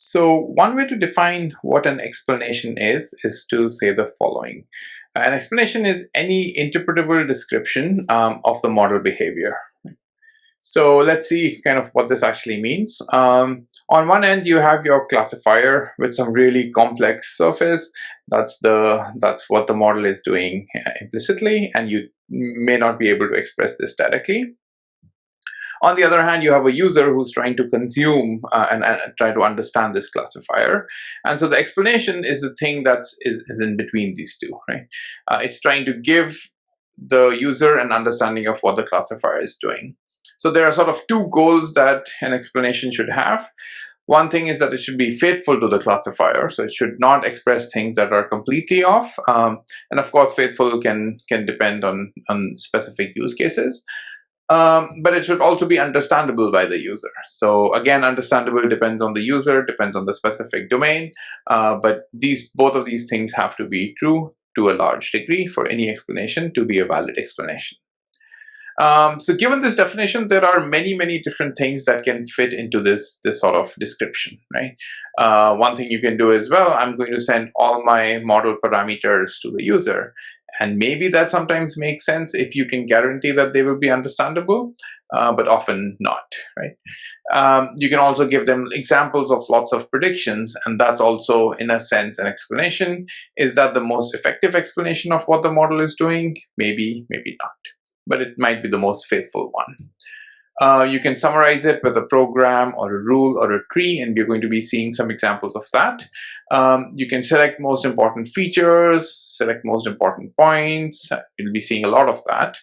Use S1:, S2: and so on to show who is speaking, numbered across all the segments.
S1: So one way to define what an explanation is to say the following. An explanation is any interpretable description of the model behavior. So let's see kind of what this actually means. On one end, you have your classifier with some really complex surface. That's what the model is doing implicitly, and you may not be able to express this directly. On the other hand, you have a user who's trying to consume and try to understand this classifier. And so the explanation is the thing that is in between these two, right? It's trying to give the user an understanding of what the classifier is doing. So there are sort of two goals that an explanation should have. One thing is that it should be faithful to the classifier, so it should not express things that are completely off. And of course, faithful can depend on specific use cases. But it should also be understandable by the user. So again, understandable depends on the user, depends on the specific domain, but both of these things have to be true to a large degree for any explanation to be a valid explanation. So given this definition, there are many different things that can fit into this sort of description, right? One thing you can do as well, I'm going to send all my model parameters to the user. And maybe that sometimes makes sense if you can guarantee that they will be understandable, but often not, right? You can also give them examples of lots of predictions, and that's also, in a sense, an explanation. Is that the most effective explanation of what the model is doing? Maybe, maybe not, but it might be the most faithful one. You can summarize it with a program or a rule or a tree, and we're going to be seeing some examples of that. You can select most important features, select most important points. You'll be seeing a lot of that.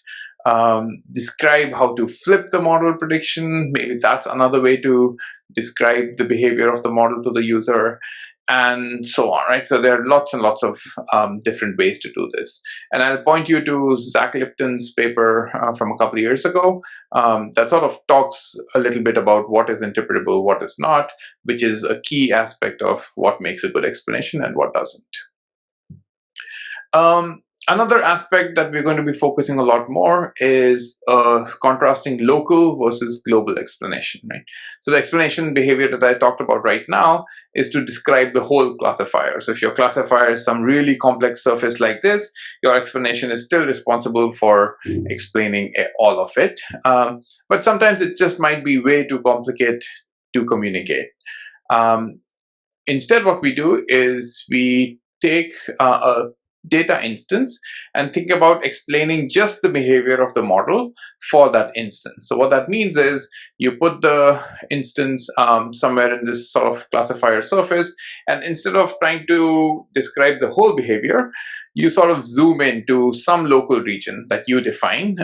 S1: Describe how to flip the model prediction. Maybe that's another way to describe the behavior of the model to the user, and so on, right? So there are lots and lots of different ways to do this. And I'll point you to Zach Lipton's paper from a couple of years ago that sort of talks a little bit about what is interpretable, what is not, which is a key aspect of what makes a good explanation and what doesn't. Another aspect that we're going to be focusing a lot more is contrasting local versus global explanation, right? So the explanation behavior that I talked about right now is to describe the whole classifier. So if your classifier is some really complex surface like this, your explanation is still responsible for explaining all of it. But sometimes it just might be way too complicated to communicate. Instead, what we do is we take a data instance and think about explaining just the behavior of the model for that instance. So what that means is you put the instance somewhere in this sort of classifier surface, and instead of trying to describe the whole behavior, you sort of zoom into some local region that you define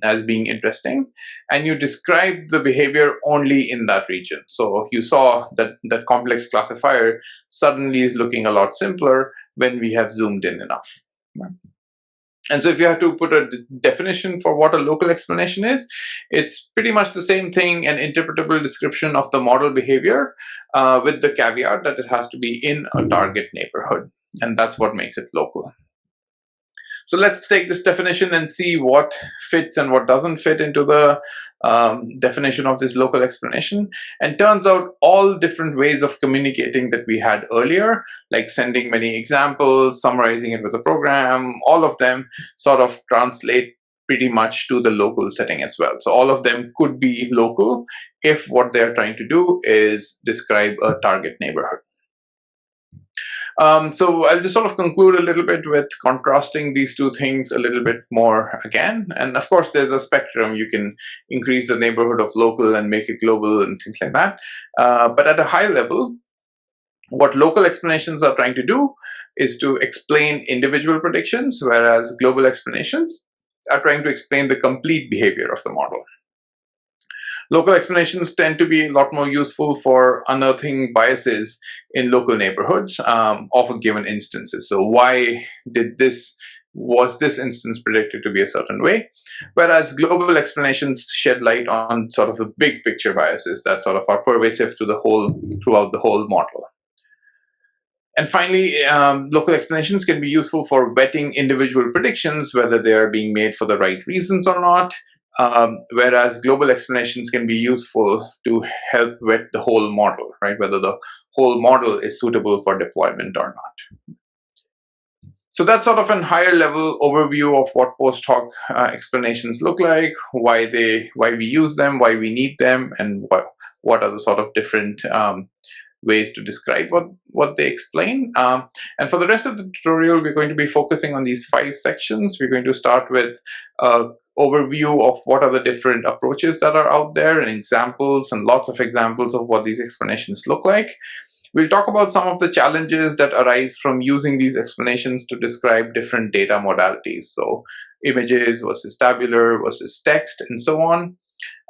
S1: as being interesting, and you describe the behavior only in that region. So you saw that that complex classifier suddenly is looking a lot simpler when we have zoomed in enough. And so if you have to put a definition for what a local explanation is, it's pretty much the same thing, an interpretable description of the model behavior with the caveat that it has to be in a target neighborhood. And that's what makes it local. So let's take this definition and see what fits and what doesn't fit into the definition of this local explanation. And turns out all different ways of communicating that we had earlier, like sending many examples, summarizing it with a program, all of them sort of translate pretty much to the local setting as well. So all of them could be local if what they're trying to do is describe a target neighborhood. So I'll just sort of conclude a little bit with contrasting these two things a little bit more again. And of course, there's a spectrum. You can increase the neighborhood of local and make it global and things like that. But at a high level, what local explanations are trying to do is to explain individual predictions, whereas global explanations are trying to explain the complete behavior of the model. Local explanations tend to be a lot more useful for unearthing biases in local neighborhoods of a given instances. So why was this instance predicted to be a certain way? Whereas global explanations shed light on sort of the big picture biases that sort of are pervasive to throughout the whole model. And finally, local explanations can be useful for vetting individual predictions, whether they are being made for the right reasons or not. whereas global explanations can be useful to help with the whole model, right? Whether the whole model is suitable for deployment or not. So that's sort of a higher level overview of what post hoc explanations look like, why we use them, why we need them, and what are the sort of different ways to describe what they explain. And for the rest of the tutorial, we're going to be focusing on these 5 sections. We're going to start with overview of what are the different approaches that are out there, and examples, and lots of examples of what these explanations look like. We'll talk about some of the challenges that arise from using these explanations to describe different data modalities. So images versus tabular versus text and so on.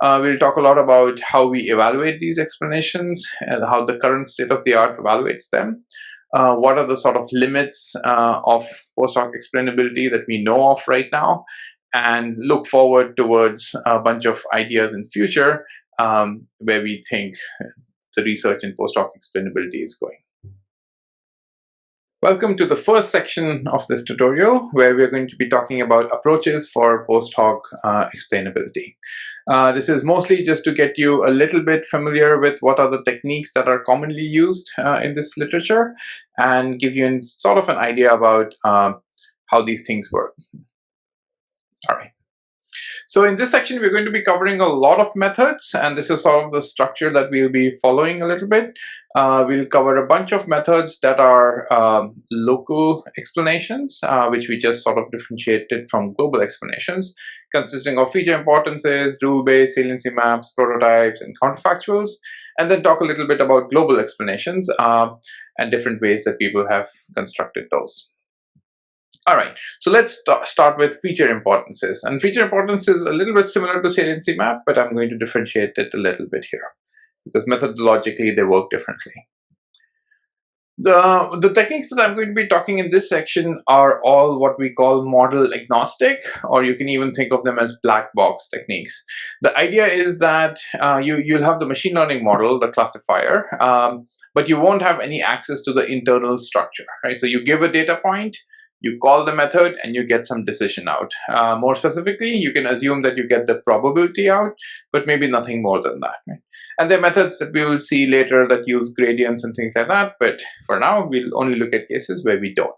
S1: We'll talk a lot about how we evaluate these explanations and how the current state of the art evaluates them. What are the sort of limits of post hoc explainability that we know of right now, and look forward towards a bunch of ideas in future where we think the research in post hoc explainability is going. Welcome to the first section of this tutorial, where we're going to be talking about approaches for post hoc explainability. This is mostly just to get you a little bit familiar with what are the techniques that are commonly used in this literature, and give you sort of an idea about how these things work. All right. So in this section, we're going to be covering a lot of methods, and this is sort of the structure that we'll be following a little bit. We'll cover a bunch of methods that are local explanations, which we just sort of differentiated from global explanations, consisting of feature importances, rule-based saliency maps, prototypes, and counterfactuals, and then talk a little bit about global explanations and different ways that people have constructed those. All right, so let's start with feature importances. And feature importance is a little bit similar to saliency map, but I'm going to differentiate it a little bit here because methodologically they work differently. The techniques that I'm going to be talking in this section are all what we call model agnostic, or you can even think of them as black box techniques. The idea is that you'll have the machine learning model, the classifier, but you won't have any access to the internal structure, right? So you give a data point, you call the method, and you get some decision out. More specifically, you can assume that you get the probability out, but maybe nothing more than that. Right? And there are methods that we will see later that use gradients and things like that, but for now, we'll only look at cases where we don't.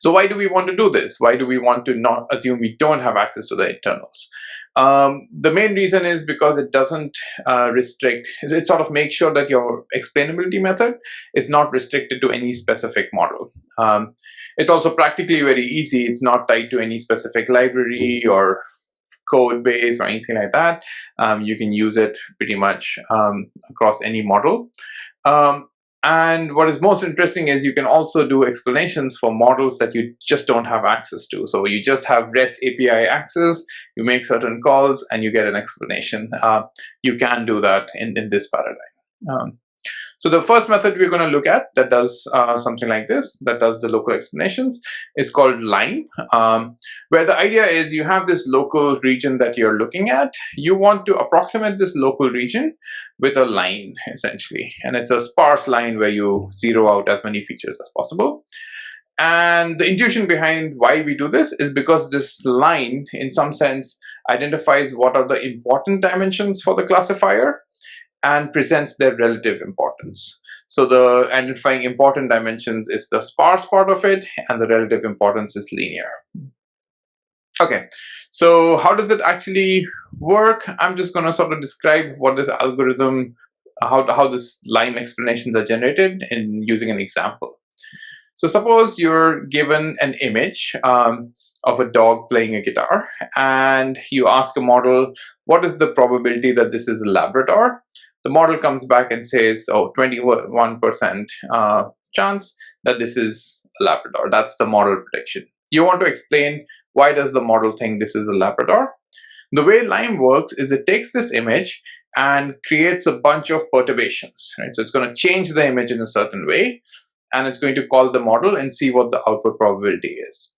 S1: So why do we want to do this? Why do we want to not assume we don't have access to the internals? The main reason is because it doesn't restrict, it sort of makes sure that your explainability method is not restricted to any specific model. It's also practically very easy. It's not tied to any specific library or code base or anything like that. You can use it pretty much across any model. And what is most interesting is you can also do explanations for models that you just don't have access to. So you just have REST API access, you make certain calls, and you get an explanation. You can do that in this paradigm. So the first method we're going to look at that does something like this, that does the local explanations, is called line, where the idea is you have this local region that you're looking at. You want to approximate this local region with a line, essentially. And it's a sparse line where you zero out as many features as possible. And the intuition behind why we do this is because this line, in some sense, identifies what are the important dimensions for the classifier and presents their relative importance. So the identifying important dimensions is the sparse part of it, and the relative importance is linear. Okay, so how does it actually work? I'm just going to sort of describe what this algorithm, how this line explanations are generated in using an example. So suppose you're given an image of a dog playing a guitar, and you ask a model, what is the probability that this is a Labrador? The model comes back and says, oh, 21% chance that this is a Labrador. That's the model prediction. You want to explain why does the model think this is a Labrador? The way Lime works is it takes this image and creates a bunch of perturbations, right? So it's going to change the image in a certain way, and it's going to call the model and see what the output probability is.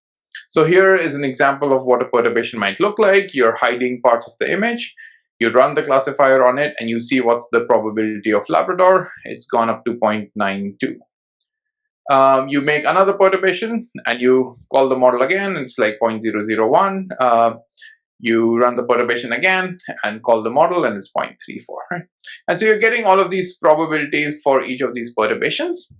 S1: So here is an example of what a perturbation might look like. You're hiding parts of the image. You run the classifier on it, and you see what's the probability of Labrador. It's gone up to 0.92. You make another perturbation, and you call the model again. It's like 0.001. You run the perturbation again and call the model, and it's 0.34. Right? And so you're getting all of these probabilities for each of these perturbations.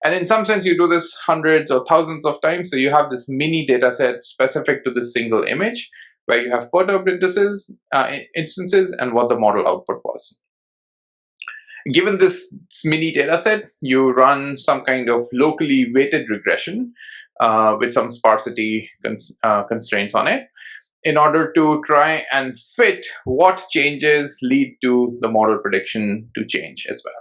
S1: And in some sense, you do this hundreds or thousands of times. So you have this mini data set specific to this single image, where you have perturbed instances and what the model output was. Given this mini data set, you run some kind of locally weighted regression with some sparsity constraints on it, in order to try and fit what changes lead to the model prediction to change as well.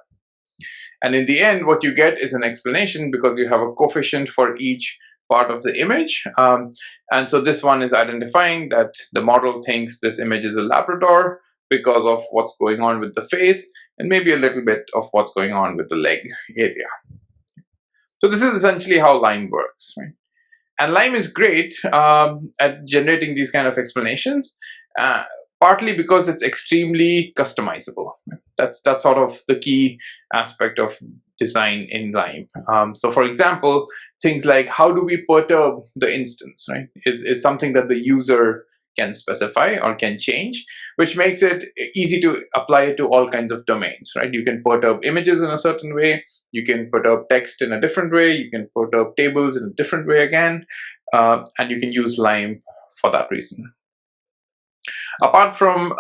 S1: And in the end, what you get is an explanation, because you have a coefficient for each part of the image. And so this one is identifying that the model thinks this image is a Labrador because of what's going on with the face, and maybe a little bit of what's going on with the leg area. So this is essentially how LIME works, right? And LIME is great at generating these kind of explanations, partly because it's extremely customizable. That's sort of the key aspect of design in LIME. So for example, things like how do we perturb the instance, right, is something that the user can specify or can change, which makes it easy to apply it to all kinds of domains, right? You can perturb images in a certain way, you can perturb text in a different way, you can perturb tables in a different way again, and you can use LIME for that reason. Apart from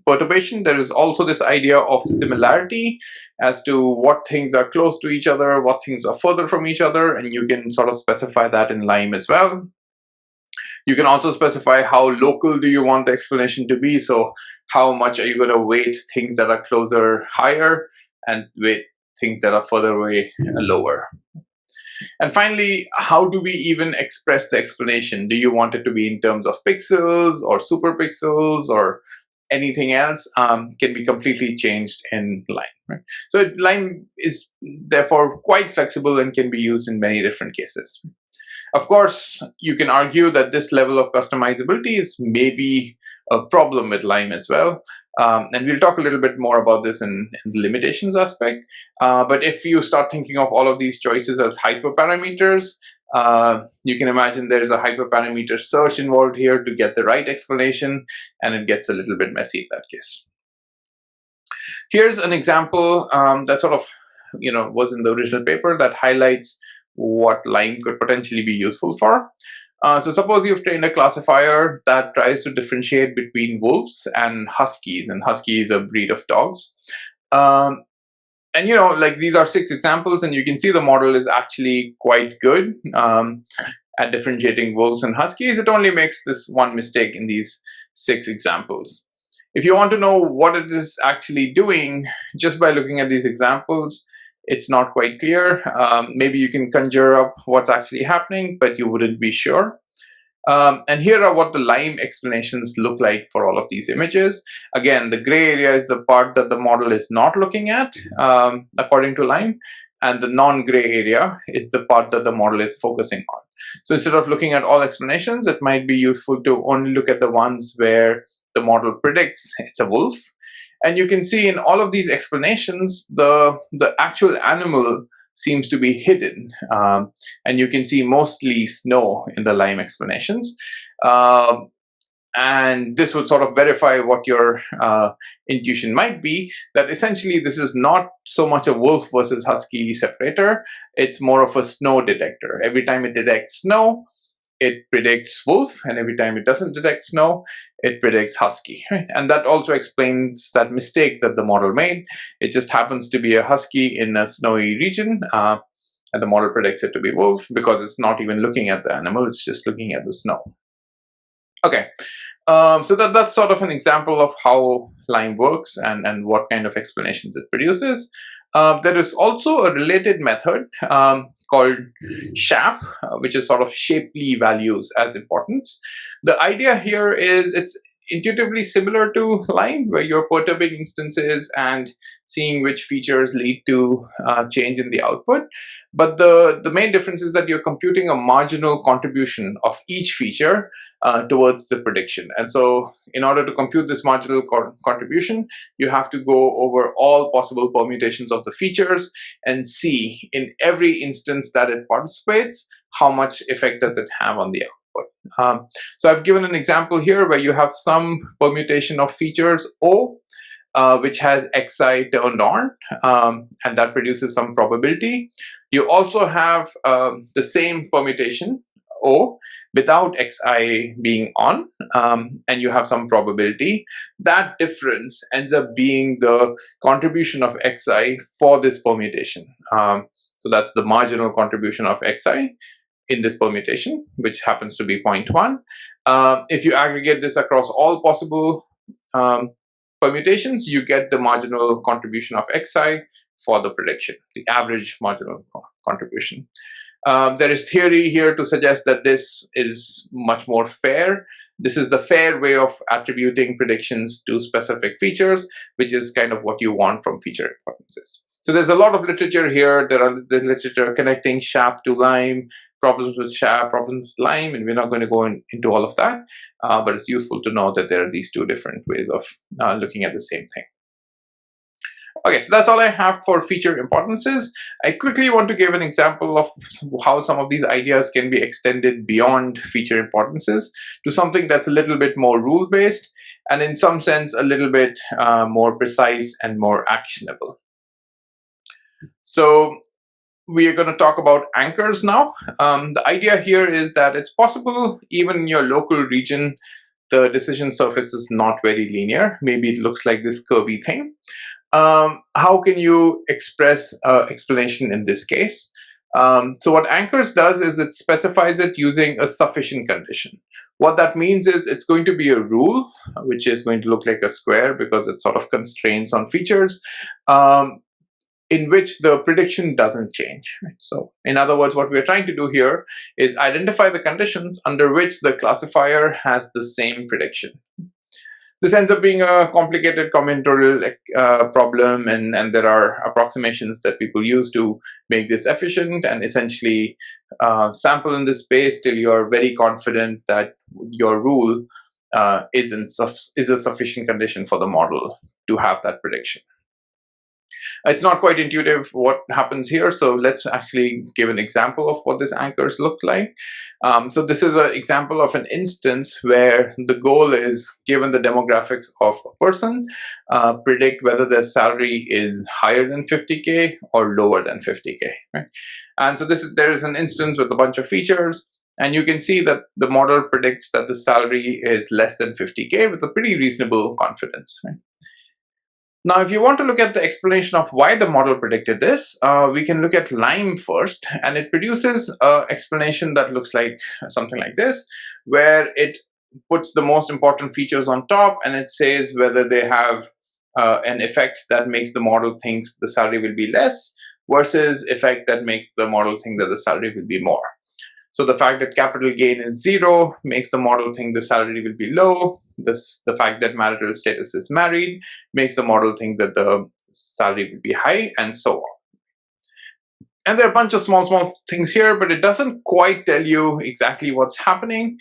S1: perturbation, there is also this idea of similarity as to what things are close to each other, what things are further from each other, and you can sort of specify that in LIME as well. You can also specify how local do you want the explanation to be. So how much are you going to weight things that are closer higher and weight things that are further away lower. And finally, how do we even express the explanation? Do you want it to be in terms of pixels or superpixels or anything else? Can be completely changed in LIME. Right? So LIME is therefore quite flexible and can be used in many different cases. Of course, you can argue that this level of customizability is maybe a problem with LIME as well. And we'll talk a little bit more about this in the limitations aspect. But if you start thinking of all of these choices as hyperparameters, you can imagine there's a hyperparameter search involved here to get the right explanation, and it gets a little bit messy in that case. Here's an example that sort of was in the original paper that highlights what LIME could potentially be useful for. So suppose you've trained a classifier that tries to differentiate between wolves and huskies, and husky is a breed of dogs. And like these are 6 examples, and you can see the model is actually quite good at differentiating wolves and huskies. It only makes this one mistake in these 6 examples. If you want to know what it is actually doing, just by looking at these examples, it's not quite clear. Maybe you can conjure up what's actually happening, but you wouldn't be sure. And here are what the LIME explanations look like for all of these images. Again, the gray area is the part that the model is not looking at, according to LIME, and the non-gray area is the part that the model is focusing on. So instead of looking at all explanations, it might be useful to only look at the ones where the model predicts it's a wolf. And you can see in all of these explanations, the actual animal seems to be hidden. And you can see mostly snow in the LIME explanations. And this would sort of verify what your intuition might be, that essentially this is not so much a wolf versus husky separator. It's more of a snow detector. Every time it detects snow, it predicts wolf, and every time it doesn't detect snow, it predicts husky. Right? And that also explains that mistake that the model made. It just happens to be a husky in a snowy region, and the model predicts it to be wolf because it's not even looking at the animal, it's just looking at the snow. Okay, so that's sort of an example of how LIME works and what kind of explanations it produces. There is also a related method called SHAP, which is sort of Shapley values as importance. The idea here is it's intuitively similar to LIME, where you're perturbing instances and seeing which features lead to change in the output. But the main difference is that you're computing a marginal contribution of each feature towards the prediction. And so in order to compute this marginal contribution, you have to go over all possible permutations of the features and see in every instance that it participates, how much effect does it have on the output. So I've given an example here where you have some permutation of features O, which has Xi turned on, and that produces some probability. You also have the same permutation O without Xi being on, and you have some probability. That difference ends up being the contribution of Xi for this permutation. So that's the marginal contribution of Xi in this permutation, which happens to be 0.1. If you aggregate this across all possible permutations, you get the marginal contribution of Xi for the prediction, the average marginal contribution. There is theory here to suggest that this is much more fair. This is the fair way of attributing predictions to specific features, which is kind of what you want from feature importances. So there's a lot of literature here. There's literature connecting SHAP to Lime, problems with SHAP, problems with Lime, and we're not going to go into all of that, but it's useful to know that there are these two different ways of looking at the same thing. Okay, so that's all I have for feature importances. I quickly want to give an example of how some of these ideas can be extended beyond feature importances to something that's a little bit more rule-based and in some sense a little bit more precise and more actionable. So we are going to talk about anchors now. The idea here is that it's possible even in your local region the decision surface is not very linear. Maybe it looks like this curvy thing. How can you express explanation in this case? So what anchors does is it specifies it using a sufficient condition. What that means is it's going to be a rule, which is going to look like a square because it sort of constrains on features, in which the prediction doesn't change. So in other words, what we're trying to do here is identify the conditions under which the classifier has the same prediction. This ends up being a complicated combinatorial problem, and there are approximations that people use to make this efficient and essentially sample in this space till you're very confident that your rule is a sufficient condition for the model to have that prediction. It's not quite intuitive what happens here, so let's actually give an example of what these anchors look like. So this is an example of an instance where the goal is, given the demographics of a person, predict whether their salary is higher than 50K or lower than 50K. Right? And so there is an instance with a bunch of features, and you can see that the model predicts that the salary is less than 50K with a pretty reasonable confidence. Right? Now, if you want to look at the explanation of why the model predicted this, we can look at Lime first, and it produces an explanation that looks like something like this, where it puts the most important features on top, and it says whether they have an effect that makes the model think the salary will be less versus effect that makes the model think that the salary will be more. So the fact that capital gain is 0 makes the model think the salary will be low. The fact that marital status is married makes the model think that the salary will be high, and so on. And there are a bunch of small things here, but it doesn't quite tell you exactly what's happening.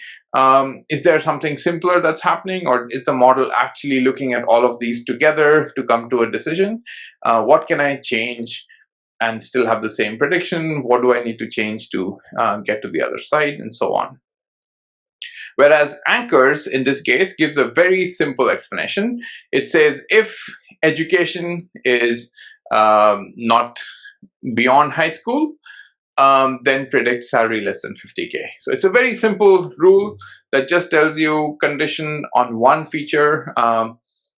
S1: Is there something simpler that's happening, or is the model actually looking at all of these together to come to a decision? What can I change and still have the same prediction? What do I need to change to get to the other side, and so on? Whereas anchors, in this case, gives a very simple explanation. It says if education is not beyond high school, then predict salary less than 50K. So it's a very simple rule that just tells you condition on one feature.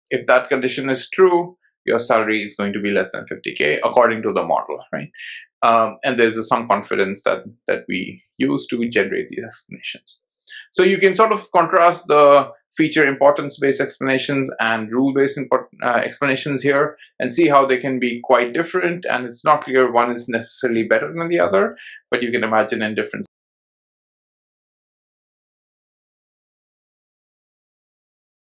S1: If that condition is true, your salary is going to be less than 50K according to the model, right? And there's some confidence that we use to generate these explanations. So you can sort of contrast the feature importance-based explanations and rule-based explanations here and see how they can be quite different. And it's not clear one is necessarily better than the other, but you can imagine in different